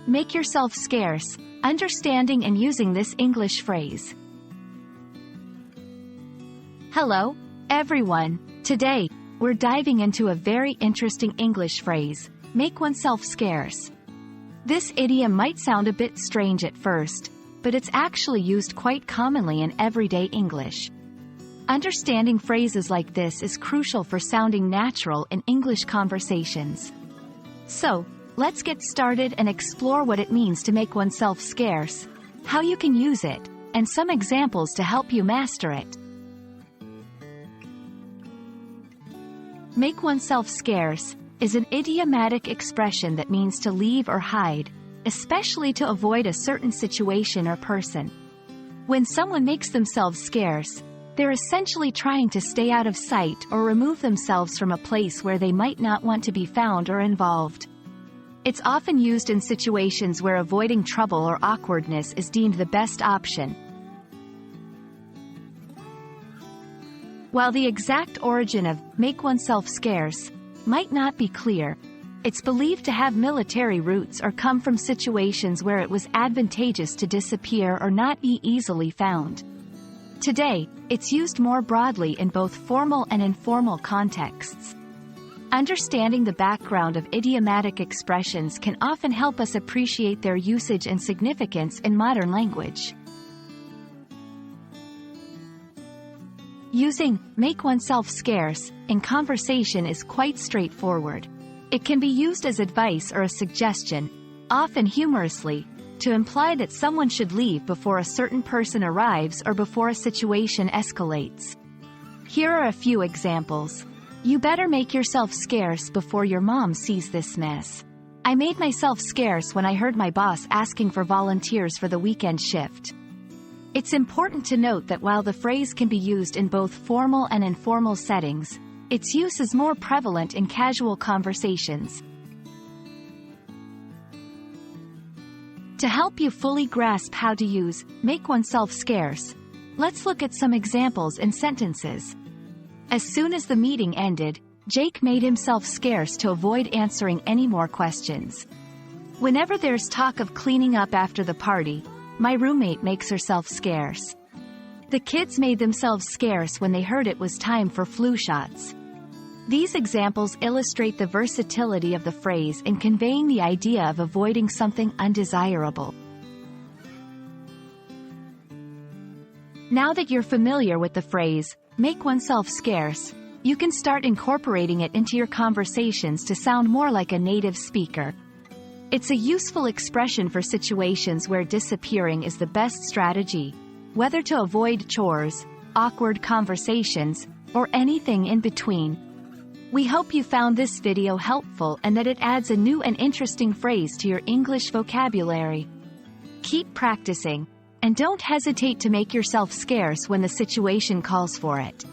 Make yourself scarce, understanding and using this English phrase. Hello, everyone. Today, we're diving into a very interesting English phrase, make oneself scarce. This idiom might sound a bit strange at first, but it's actually used quite commonly in everyday English. Understanding phrases like this is crucial for sounding natural in English conversations. So, let's get started and explore what it means to make oneself scarce, how you can use it, and some examples to help you master it. Make oneself scarce is an idiomatic expression that means to leave or hide, especially to avoid a certain situation or person. When someone makes themselves scarce, they're essentially trying to stay out of sight or remove themselves from a place where they might not want to be found or involved. It's often used in situations where avoiding trouble or awkwardness is deemed the best option. While the exact origin of make oneself scarce might not be clear, it's believed to have military roots or come from situations where it was advantageous to disappear or not be easily found. Today, it's used more broadly in both formal and informal contexts. Understanding the background of idiomatic expressions can often help us appreciate their usage and significance in modern language. Using make oneself scarce in conversation is quite straightforward. It can be used as advice or a suggestion, often humorously, to imply that someone should leave before a certain person arrives or before a situation escalates. Here are a few examples. You better make yourself scarce before your mom sees this mess. I made myself scarce when I heard my boss asking for volunteers for the weekend shift. It's important to note that while the phrase can be used in both formal and informal settings, its use is more prevalent in casual conversations. To help you fully grasp how to use make oneself scarce, let's look at some examples in sentences. As soon as the meeting ended, Jake made himself scarce to avoid answering any more questions. Whenever there's talk of cleaning up after the party, my roommate makes herself scarce. The kids made themselves scarce when they heard it was time for flu shots. These examples illustrate the versatility of the phrase in conveying the idea of avoiding something undesirable. Now that you're familiar with the phrase, make oneself scarce, you can start incorporating it into your conversations to sound more like a native speaker. It's a useful expression for situations where disappearing is the best strategy, whether to avoid chores, awkward conversations, or anything in between. We hope you found this video helpful and that it adds a new and interesting phrase to your English vocabulary. Keep practicing, and don't hesitate to make yourself scarce when the situation calls for it.